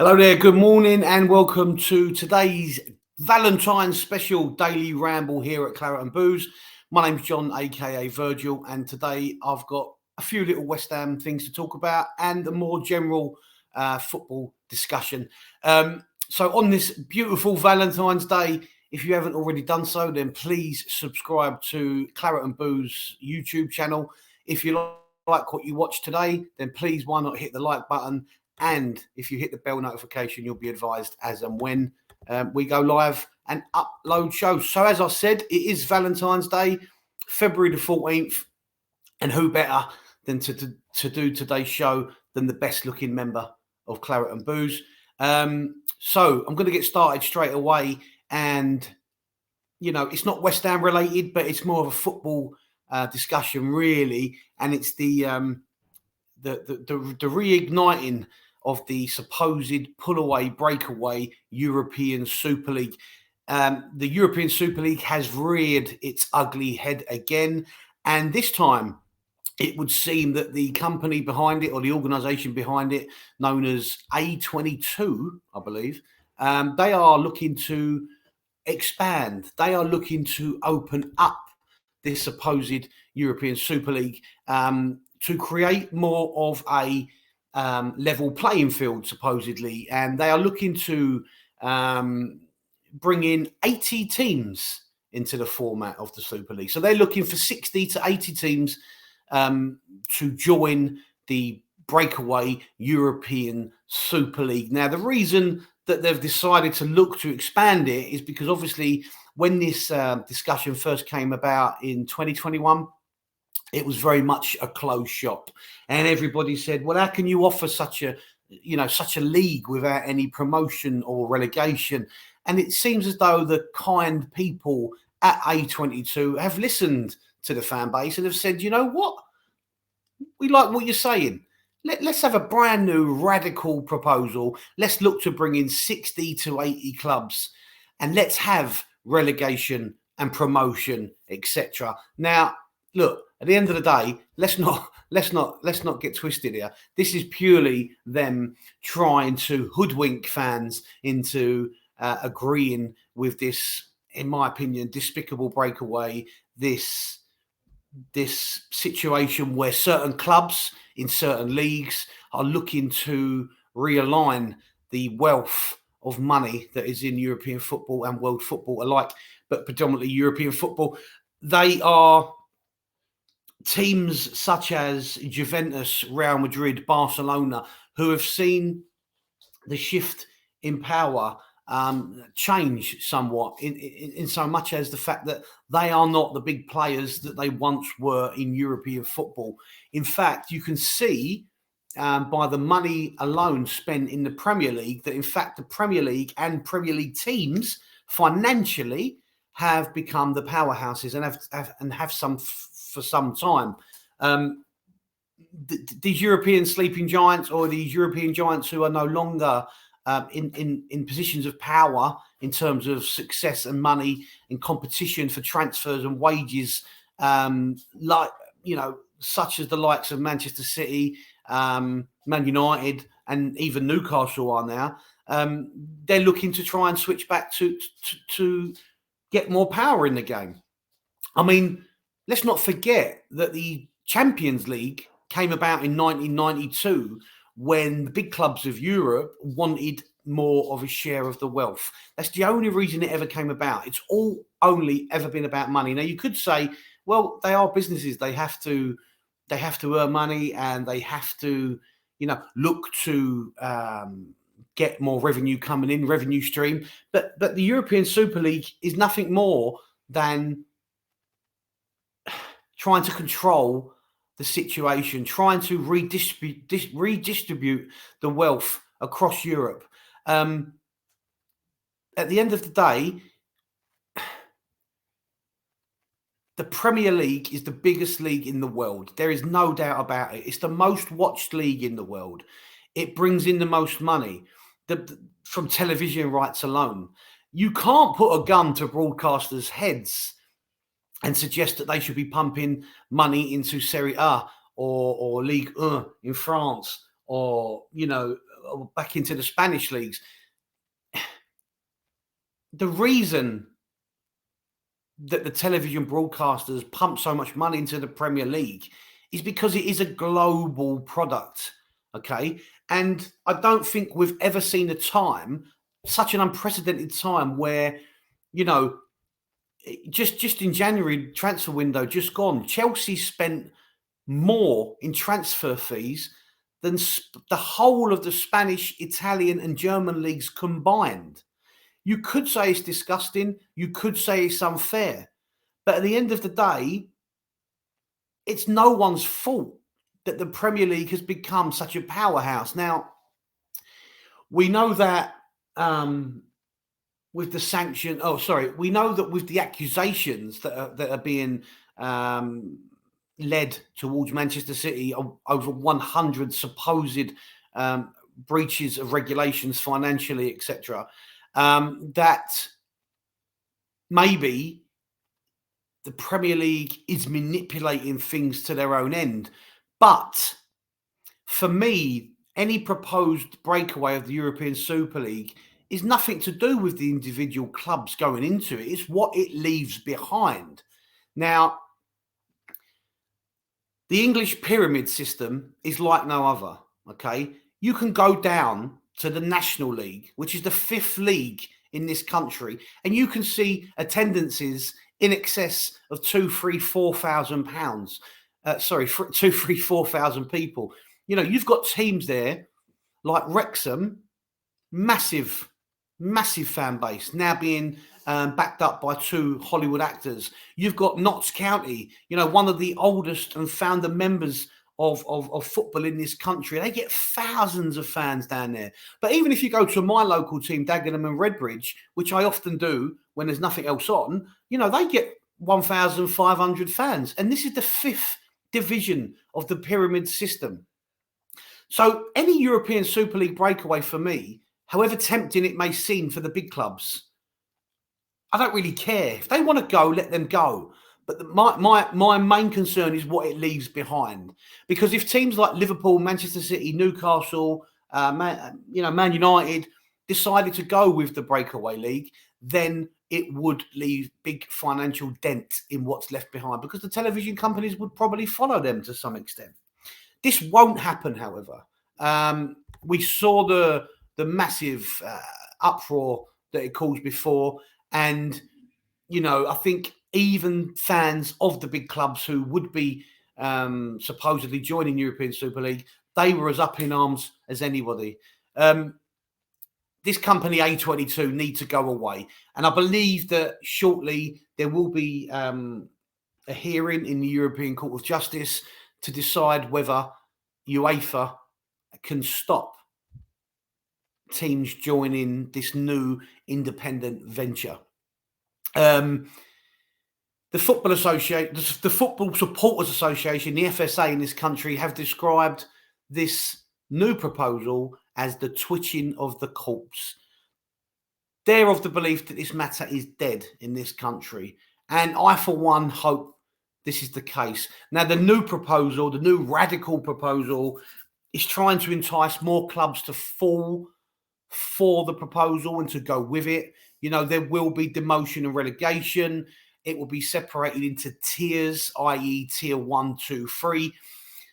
Hello there, good morning and welcome to today's Valentine special daily ramble here at Claret and Booze. My name's John, aka Virgil, and today I've got a few little West Ham things to talk about and a more general football discussion. So on this beautiful Valentine's Day, if you haven't already done so, then please subscribe to Claret and Booze YouTube channel. If you like what you watch today, then please why not hit the like button. And if you hit the bell notification, you'll be advised as and when we go live and upload shows. So as I said, it is Valentine's Day, February the 14th. And who better than to do today's show than the best looking member of Claret and Booze. So I'm going to get started straight away. And, you know, it's not West Ham related, but it's more of a football discussion, really. And it's the reigniting of the supposed pull-away, breakaway European Super League. The European Super League has reared its ugly head again. And this time, it would seem that the company behind it, or the organisation behind it, known as A22, I believe, they are looking to expand. They are looking to open up this supposed European Super League to create more of a level playing field, supposedly. And they are looking to bring in 80 teams into the format of the Super League. So they're looking for 60 to 80 teams to join the breakaway European Super League. Now, the reason that they've decided to look to expand it is because obviously when this discussion first came about in 2021, it was very much a closed shop, and everybody said, well, how can you offer such a league without any promotion or relegation? And it seems as though the kind people at A22 have listened to the fan base and have said, you know what? We like what you're saying. Let's have a brand new radical proposal. Let's look to bring in 60 to 80 clubs and let's have relegation and promotion, etc. Now, look, at the end of the day, let's not get twisted here. This is purely them trying to hoodwink fans into agreeing with this, in my opinion, despicable breakaway, this situation where certain clubs in certain leagues are looking to realign the wealth of money that is in European football and world football alike, but predominantly European football. They are teams such as Juventus, Real Madrid, Barcelona, who have seen the shift in power change somewhat in so much as the fact that they are not the big players that they once were in European football. In fact, you can see by the money alone spent in the Premier League that, in fact, the Premier League and Premier League teams financially have become the powerhouses and have some for some time. These European sleeping giants, or these European giants who are no longer in positions of power in terms of success and money and competition for transfers and wages, such as the likes of Manchester City, Man United, and even Newcastle are now. They're looking to try and switch back to get more power in the game. I mean, let's not forget that the Champions League came about in 1992 when the big clubs of Europe wanted more of a share of the wealth. That's the only reason it ever came about. It's all only ever been about money. Now, you could say, well, they are businesses. They have to earn money, and they have to, look to get more revenue coming in, revenue stream. But the European Super League is nothing more than trying to control the situation, trying to redistribute the wealth across Europe. At the end of the day, the Premier League is the biggest league in the world. There is no doubt about it. It's the most watched league in the world. It brings in the most money from television rights alone. You can't put a gun to broadcasters' heads and suggest that they should be pumping money into Serie A or Ligue 1 in France, or, back into the Spanish leagues. The reason that the television broadcasters pump so much money into the Premier League is because it is a global product, okay? And I don't think we've ever seen a time, such an unprecedented time, where, you know, just in January, transfer window just gone, Chelsea spent more in transfer fees than the whole of the Spanish, Italian, and German leagues combined. You could say it's disgusting. You could say it's unfair. But at the end of the day, it's no one's fault that the Premier League has become such a powerhouse. Now, we know that with the sanction, we know that with the accusations that are being led towards Manchester City, over 100 supposed breaches of regulations financially, etc., that maybe the Premier League is manipulating things to their own end. But for me, any proposed breakaway of the European Super League is nothing to do with the individual clubs going into it. It's what it leaves behind. Now, the English pyramid system is like no other, okay? You can go down to the National League, which is the 5th league in this country, and you can see attendances in excess of 4,000 people. You know, you've got teams there like Wrexham, massive fan base, now being backed up by 2 Hollywood actors. You've got Notts County, you know, one of the oldest and founder members of football in this country. They get thousands of fans down there. But even if you go to my local team, Dagenham and Redbridge, which I often do when there's nothing else on, you know, they get 1,500 fans. And this is the 5th division of the pyramid system. So any European Super League breakaway for me, however tempting it may seem for the big clubs, I don't really care. If they want to go, let them go. But my main concern is what it leaves behind. Because if teams like Liverpool, Manchester City, Newcastle, Man United decided to go with the breakaway league, then it would leave big financial dent in what's left behind, because the television companies would probably follow them to some extent. This won't happen, however. We saw the massive uproar that it caused before. And, you know, I think even fans of the big clubs who would be supposedly joining European Super League, they were as up in arms as anybody. This company A22 need to go away. And I believe that shortly there will be a hearing in the European Court of Justice to decide whether UEFA can stop teams joining this new independent venture. The Football Supporters Association, the FSA in this country, have described this new proposal as the twitching of the corpse. They're of the belief that this matter is dead in this country. And I, for one, hope this is the case. Now, the new proposal, the new radical proposal, is trying to entice more clubs to fall for the proposal and to go with it. You know, there will be demotion and relegation. It will be separated into tiers, i.e. tier 1, 2, 3.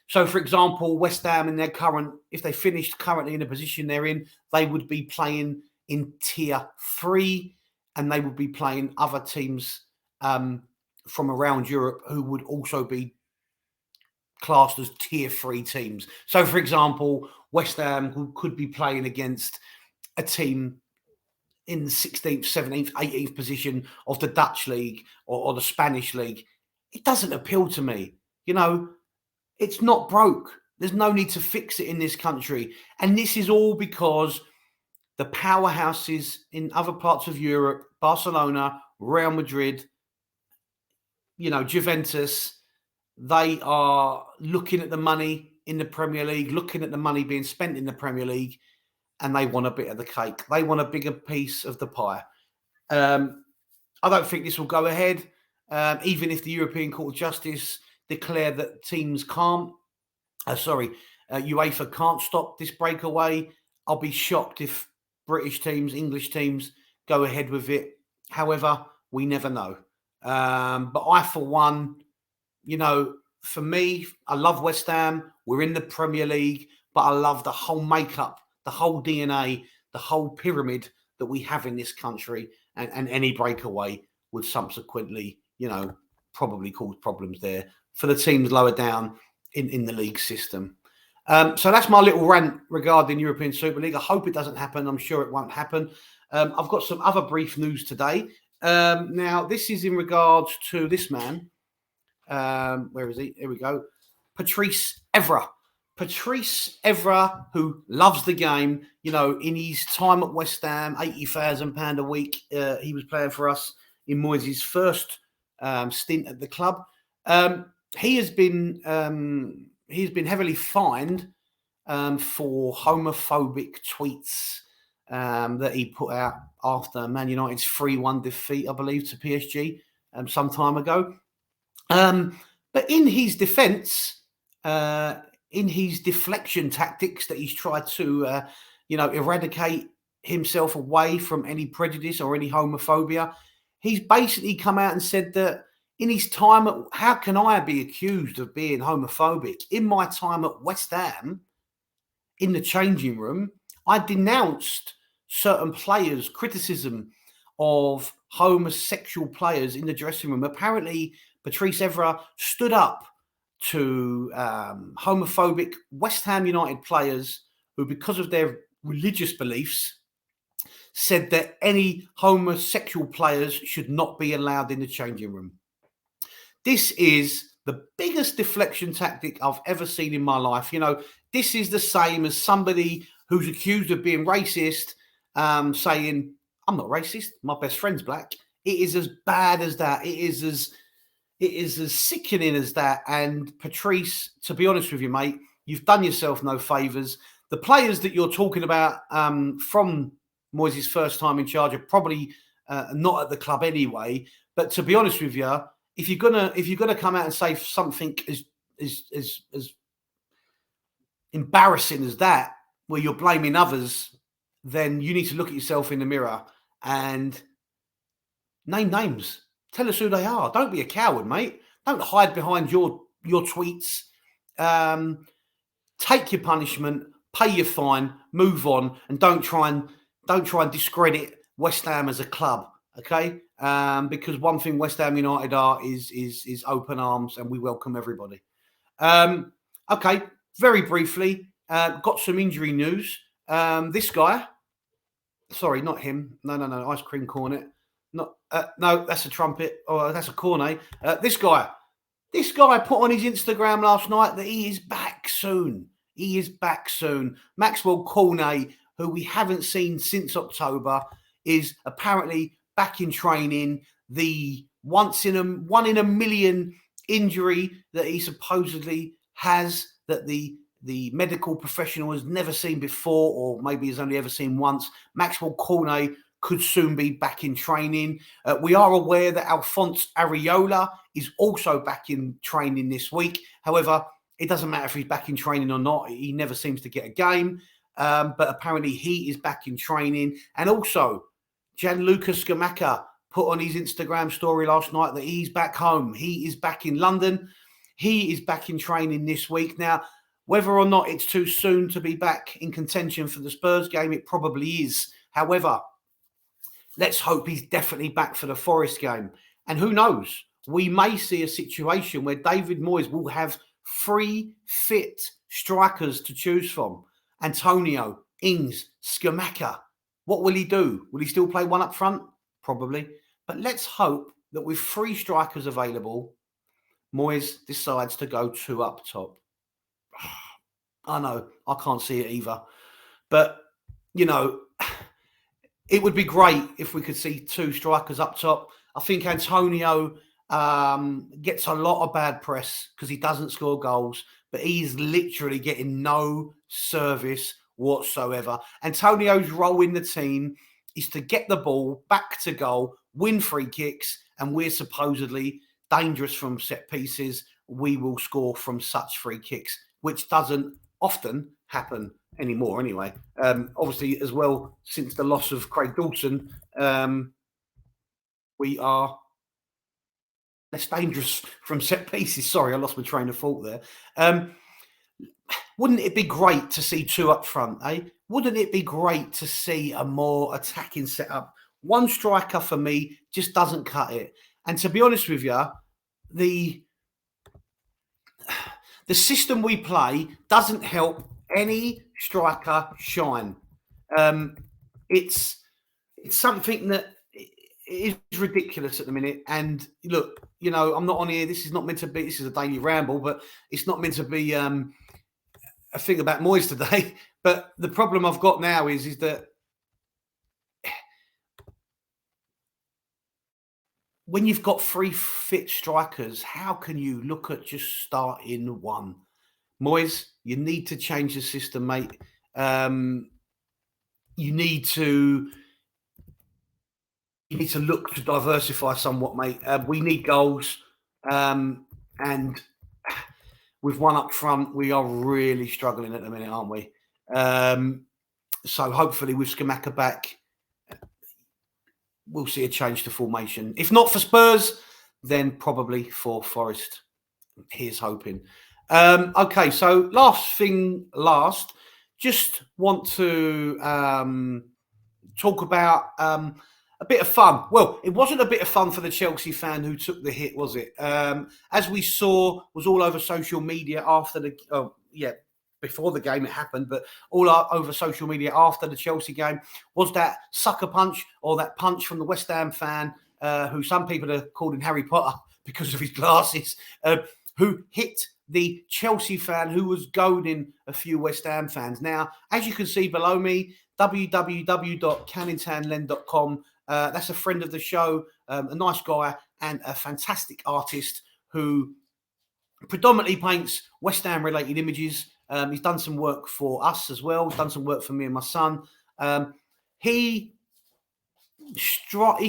So, for example, West Ham if they finished currently in the position they're in, they would be playing in tier 3, and they would be playing other teams from around Europe who would also be classed as tier 3 teams. So, for example, West Ham could be playing against a team in the 16th, 17th, 18th position of the Dutch league or the Spanish league. It doesn't appeal to me. You know, it's not broke. There's no need to fix it in this country. And this is all because the powerhouses in other parts of Europe, Barcelona, Real Madrid, you know, Juventus, they are looking at the money in the Premier League, looking at the money being spent in the Premier League, and they want a bit of the cake. They want a bigger piece of the pie. I don't think this will go ahead, even if the European Court of Justice declare that UEFA can't stop this breakaway. I'll be shocked if British teams, English teams go ahead with it. However, we never know. But I, for one, for me, I love West Ham. We're in the Premier League, but I love the whole makeup, the whole DNA, the whole pyramid that we have in this country, and any breakaway would subsequently, probably cause problems there for the teams lower down in the league system. So that's my little rant regarding European Super League. I hope it doesn't happen. I'm sure it won't happen. I've got some other brief news today. Now, this is in regards to this man. Where is he? Here we go. Patrice Evra. Patrice Evra, who loves the game, in his time at West Ham, £80,000 a week, he was playing for us in Moyes' first stint at the club. He has been heavily fined for homophobic tweets that he put out after Man United's 3-1 defeat, I believe, to PSG some time ago. But in his defence, in his deflection tactics that he's tried to, eradicate himself away from any prejudice or any homophobia, he's basically come out and said that in his time, how can I be accused of being homophobic? In my time at West Ham, in the changing room, I denounced certain players' criticism of homosexual players in the dressing room. Apparently, Patrice Evra stood up to homophobic West Ham United players who, because of their religious beliefs, said that any homosexual players should not be allowed in the changing room. This is the biggest deflection tactic I've ever seen in my life. This is the same as somebody who's accused of being racist saying, I'm not racist, my best friend's black. It is as bad as that. It is as sickening as that. And Patrice, to be honest with you, mate, you've done yourself no favours. The players that you're talking about from Moyes' first time in charge are probably not at the club anyway. But to be honest with you, if you're gonna come out and say something as embarrassing as that, where you're blaming others, then you need to look at yourself in the mirror and name names. Tell us who they are. Don't be a coward, mate. Don't hide behind your tweets. Take your punishment, pay your fine, move on, and don't try and discredit West Ham as a club. Okay, because one thing West Ham United are is open arms, and we welcome everybody. Okay, very briefly, got some injury news. This guy, sorry, not him. No, ice cream cornet. No, that's a trumpet. Oh, that's a cornet. This guy put on his Instagram last night that he is back soon. He is back soon. Maxwell Cornet, who we haven't seen since October, is apparently back in training. The one in a million injury that he supposedly has, that the medical professional has never seen before, or maybe has only ever seen once. Maxwell Cornet could soon be back in training. We are aware that Alphonse Areola is also back in training this week. However, it doesn't matter if he's back in training or not. He never seems to get a game. But apparently he is back in training. And also, Gianluca Scamacca put on his Instagram story last night that he's back home. He is back in London. He is back in training this week. Now, whether or not it's too soon to be back in contention for the Spurs game, it probably is. However, let's hope he's definitely back for the Forest game. And who knows? We may see a situation where David Moyes will have 3 fit strikers to choose from. Antonio, Ings, Scamacca. What will he do? Will he still play one up front? Probably. But let's hope that with 3 strikers available, Moyes decides to go 2 up top. I know, I can't see it either. But, it would be great if we could see 2 strikers up top. I think Antonio gets a lot of bad press because he doesn't score goals, but he's literally getting no service whatsoever. Antonio's role in the team is to get the ball back to goal, win free kicks, and we're supposedly dangerous from set pieces. We will score from such free kicks, which doesn't often happen anymore anyway. Obviously, as well, since the loss of Craig Dawson, we are less dangerous from set pieces. Sorry, I lost my train of thought there. Wouldn't it be great to see two up front, eh? Wouldn't it be great to see a more attacking setup? One striker for me just doesn't cut it. And to be honest with you, the system we play doesn't help any striker shine. It's something that is ridiculous at the minute. And look, you know, I'm not on here. This is not meant to be. This is a daily ramble, but it's not meant to be a thing about Moyes today. But the problem I've got now is that when you've got three fit strikers, how can you look at just starting one? Moyes, you need to change the system, mate. You need to look to diversify somewhat, mate. We need goals, and with one up front, we are really struggling at the minute, aren't we? So hopefully, with Scamacca back, we'll see a change to formation. If not for Spurs, then probably for Forest. Here's hoping. Okay, so last, just want to talk about a bit of fun. Well, it wasn't a bit of fun for the Chelsea fan who took the hit, was it? As we saw, was all over social media after before the game it happened, but all over social media after the Chelsea game, was that sucker punch or that punch from the West Ham fan, who some people are calling Harry Potter because of his glasses, who hit the Chelsea fan who was goading a few West Ham fans. Now, as you can see below me, www.canningtownlen.com. That's a friend of the show, a nice guy and a fantastic artist who predominantly paints West Ham related images. He's done some work for us as well. He's done some work for me and my son. He strike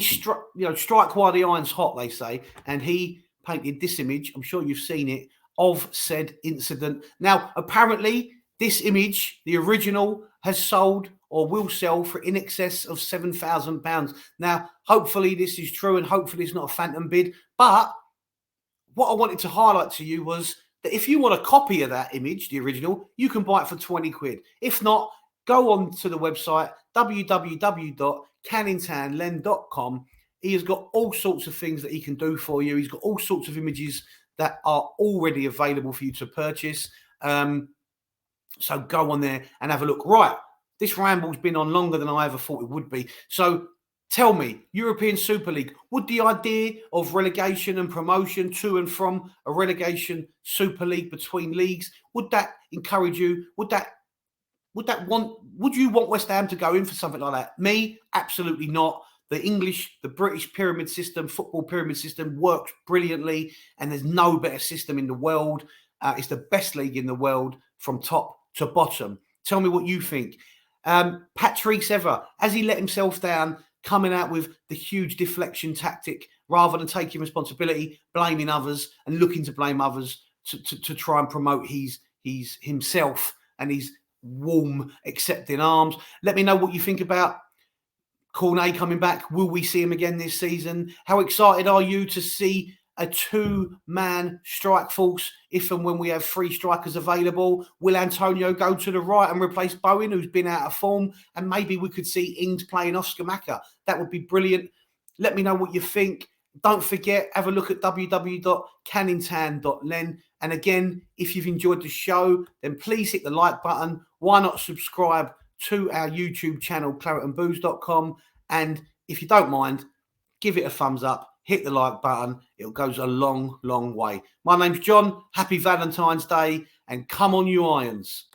while the iron's hot, they say, and he painted this image. I'm sure you've seen it, of said incident. Now, apparently, this image, the original, has sold or will sell for in excess of £7,000. Now, hopefully this is true and hopefully it's not a phantom bid. But what I wanted to highlight to you was that if you want a copy of that image, the original, you can buy it for 20 quid. If not, go on to the website, www.canningtownlen.com. He has got all sorts of things that he can do for you. He's got all sorts of images that are already available for you to purchase. So go on there and have a look. Right, this ramble's been on longer than I ever thought it would be. So tell me, European Super League, would the idea of relegation and promotion to and from a relegation Super League between leagues, would that encourage you? Would you want West Ham to go in for something like that? Me, absolutely not. The British pyramid system, football pyramid system works brilliantly, and there's no better system in the world. It's the best league in the world from top to bottom. Tell me what you think. Patrice Evra, has he let himself down, coming out with the huge deflection tactic rather than taking responsibility, blaming others and looking to blame others to try and promote his himself and his warm, accepting arms? Let me know what you think about Cornet coming back. Will we see him again this season? How excited are you to see a two-man strike force if and when we have three strikers available? Will Antonio go to the right and replace Bowen, who's been out of form? And maybe we could see Ings playing off Scamacca. That would be brilliant. Let me know what you think. Don't forget, have a look at www.canningtown.len. And again, if you've enjoyed the show, then please hit the like button. Why not subscribe to our YouTube channel, claretandbooze.com. And if you don't mind, give it a thumbs up, hit the like button. It goes a long, long way. My name's John. Happy Valentine's Day, and come on, you Irons.